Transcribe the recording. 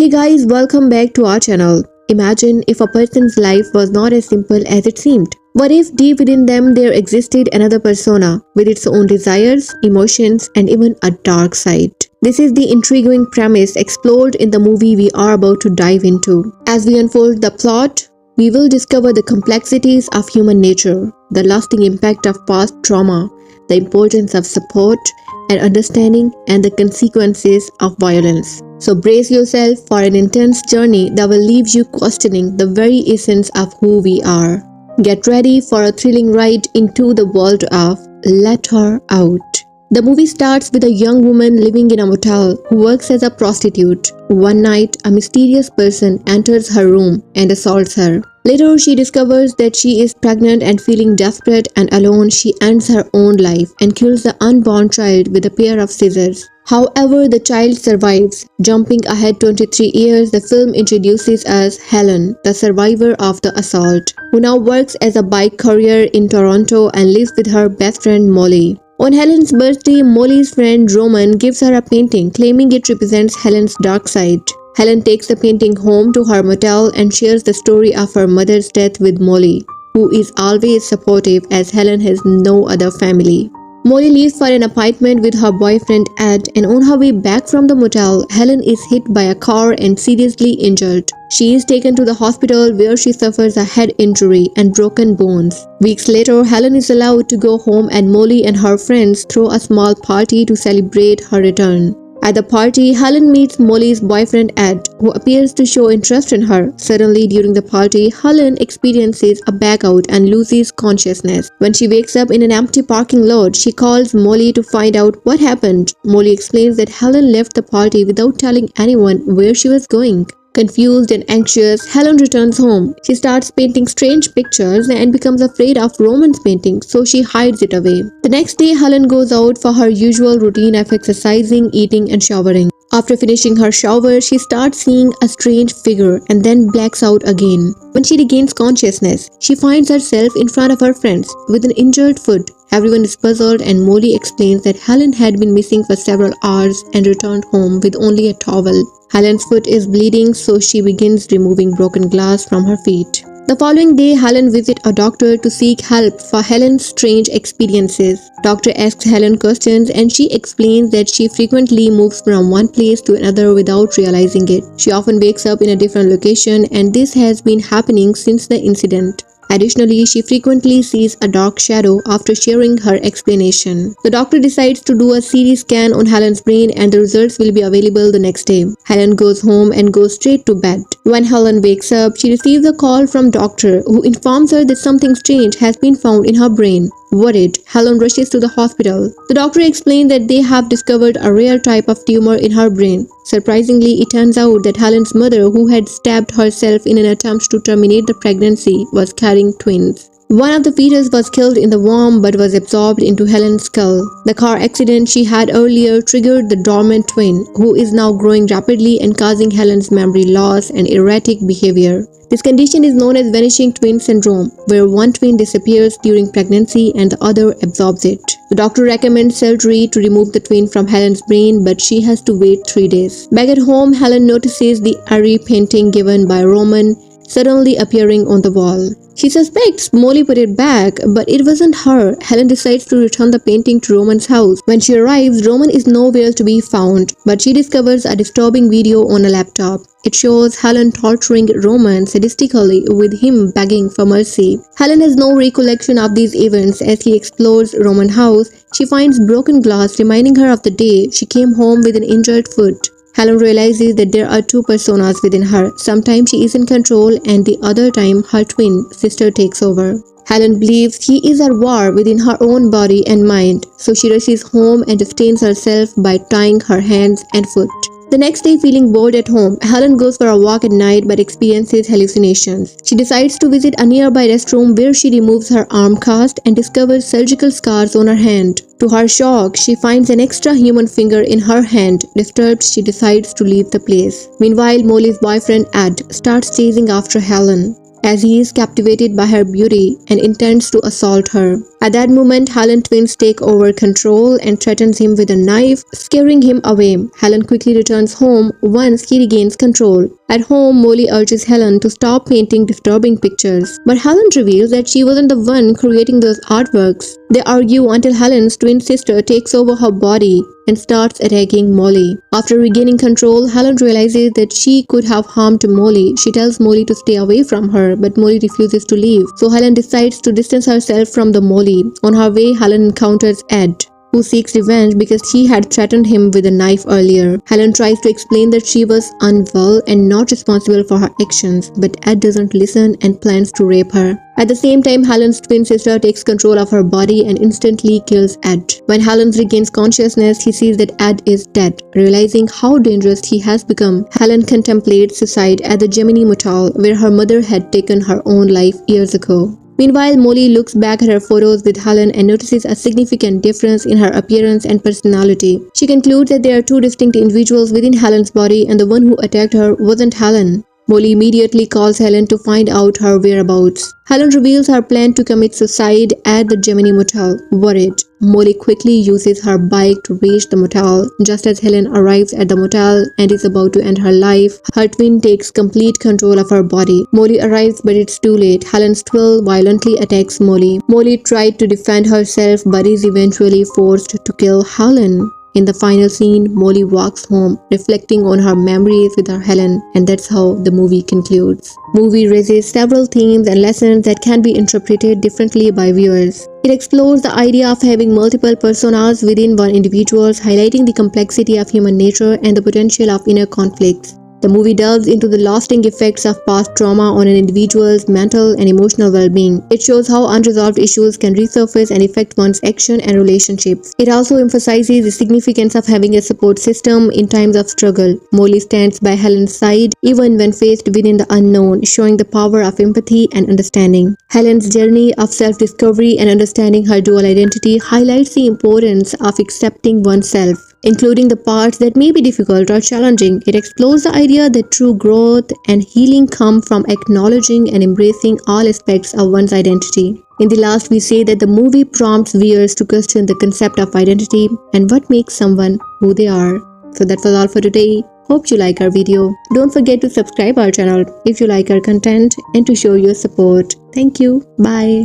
Hey guys, welcome back to our channel. Imagine if a person's life was not as simple as it seemed. What if deep within them there existed another persona with its own desires, emotions, and even a dark side? This is the intriguing premise explored in the movie we are about to dive into. As we unfold the plot, we will discover the complexities of human nature, the lasting impact of past trauma, the importance of support and understanding, and the consequences of violence. So brace yourself for an intense journey that will leave you questioning the very essence of who we are. Get ready for a thrilling ride into the world of Let Her Out. The movie starts with a young woman living in a motel who works as a prostitute. One night, a mysterious person enters her room and assaults her. Later, she discovers that she is pregnant and feeling desperate and alone, she ends her own life and kills the unborn child with a pair of scissors. However, the child survives. Jumping ahead 23 years, the film introduces us Helen, the survivor of the assault, who now works as a bike courier in Toronto and lives with her best friend Molly. On Helen's birthday, Molly's friend Roman gives her a painting, claiming it represents Helen's dark side. Helen takes the painting home to her motel and shares the story of her mother's death with Molly, who is always supportive as Helen has no other family. Molly leaves for an apartment with her boyfriend Ed, and on her way back from the motel, Helen is hit by a car and seriously injured. She is taken to the hospital where she suffers a head injury and broken bones. Weeks later, Helen is allowed to go home and Molly and her friends throw a small party to celebrate her return. At the party, Helen meets Molly's boyfriend Ed, who appears to show interest in her. Suddenly, during the party, Helen experiences a blackout and loses consciousness. When she wakes up in an empty parking lot, she calls Molly to find out what happened. Molly explains that Helen left the party without telling anyone where she was going. Confused and anxious, Helen returns home. She starts painting strange pictures and becomes afraid of Roman's painting, so she hides it away. The next day, Helen goes out for her usual routine of exercising, eating, and showering. After finishing her shower, she starts seeing a strange figure and then blacks out again. When she regains consciousness, she finds herself in front of her friends with an injured foot. Everyone is puzzled and Molly explains that Helen had been missing for several hours and returned home with only a towel. Helen's foot is bleeding, so she begins removing broken glass from her feet. The following day, Helen visits a doctor to seek help for Helen's strange experiences. Doctor asks Helen questions and she explains that she frequently moves from one place to another without realizing it. She often wakes up in a different location and this has been happening since the incident. Additionally, she frequently sees a dark shadow after sharing her explanation. The doctor decides to do a CT scan on Helen's brain and the results will be available the next day. Helen goes home and goes straight to bed. When Helen wakes up, she receives a call from doctor who informs her that something strange has been found in her brain. Worried, Helen rushes to the hospital. The doctor explains that they have discovered a rare type of tumor in her brain. Surprisingly, it turns out that Helen's mother, who had stabbed herself in an attempt to terminate the pregnancy, was carrying twins. One of the fetus was killed in the womb but was absorbed into Helen's skull. The car accident she had earlier triggered the dormant twin, who is now growing rapidly and causing Helen's memory loss and erratic behavior. This condition is known as vanishing twin syndrome, where one twin disappears during pregnancy and the other absorbs it. The doctor recommends surgery to remove the twin from Helen's brain, but she has to wait 3 days. Back at home, Helen notices the eerie painting given by Roman suddenly appearing on the wall. She suspects Molly put it back, but it wasn't her. Helen decides to return the painting to Roman's house. When she arrives, Roman is nowhere to be found, but she discovers a disturbing video on a laptop. It shows Helen torturing Roman sadistically with him begging for mercy. Helen has no recollection of these events. As he explores Roman's house, she finds broken glass reminding her of the day she came home with an injured foot. Helen realizes that there are two personas within her. Sometimes she is in control and the other time her twin sister takes over. Helen believes she is at war within her own body and mind, so she rushes home and sustains herself by tying her hands and foot. The next day, feeling bored at home, Helen goes for a walk at night but experiences hallucinations. She decides to visit a nearby restroom where she removes her arm cast and discovers surgical scars on her hand. To her shock, she finds an extra human finger in her hand. Disturbed, she decides to leave the place. Meanwhile, Molly's boyfriend Ed starts chasing after Helen. as he is captivated by her beauty and intends to assault her. At that moment, Helen twins take over control and threatens him with a knife, scaring him away. Helen quickly returns home once he regains control. At home, Molly urges Helen to stop painting disturbing pictures, but Helen reveals that she wasn't the one creating those artworks. They argue until Helen's twin sister takes over her body and starts attacking Molly. After regaining control, Helen realizes that she could have harmed Molly. She tells Molly to stay away from her, but Molly refuses to leave. So Helen decides to distance herself from the Molly. On her way, Helen encounters Ed, who seeks revenge because she had threatened him with a knife earlier. Helen tries to explain that she was unwell and not responsible for her actions, but Ed doesn't listen and plans to rape her. At the same time, Helen's twin sister takes control of her body and instantly kills Ed. When Helen regains consciousness, he sees that Ed is dead. Realizing how dangerous he has become, Helen contemplates suicide at the Gemini Motel, where her mother had taken her own life years ago. Meanwhile, Molly looks back at her photos with Helen and notices a significant difference in her appearance and personality. She concludes that there are two distinct individuals within Helen's body and the one who attacked her wasn't Helen. Molly immediately calls Helen to find out her whereabouts. Helen reveals her plan to commit suicide at the Gemini Motel. Worried, Molly quickly uses her bike to reach the motel. Just as Helen arrives at the motel and is about to end her life, her twin takes complete control of her body. Molly arrives, but it's too late. Helen's twin violently attacks Molly. Molly tried to defend herself but is eventually forced to kill Helen. In the final scene, Molly walks home, reflecting on her memories with her Helen, and that's how the movie concludes. Movie raises several themes and lessons that can be interpreted differently by viewers. It explores the idea of having multiple personas within one individual, highlighting the complexity of human nature and the potential of inner conflicts. The movie delves into the lasting effects of past trauma on an individual's mental and emotional well-being. It shows how unresolved issues can resurface and affect one's action and relationships. It also emphasizes the significance of having a support system in times of struggle. Molly stands by Helen's side even when faced within the unknown, showing the power of empathy and understanding. Helen's journey of self-discovery and understanding her dual identity highlights the importance of accepting oneself, including the parts that may be difficult or challenging. It explores the idea that true growth and healing come from acknowledging and embracing all aspects of one's identity. In the last, we say that the movie prompts viewers to question the concept of identity and what makes someone who they are. So that was all for today. Hope you like our video. Don't forget to subscribe our channel if you like our content and to show your support. Thank you. Bye.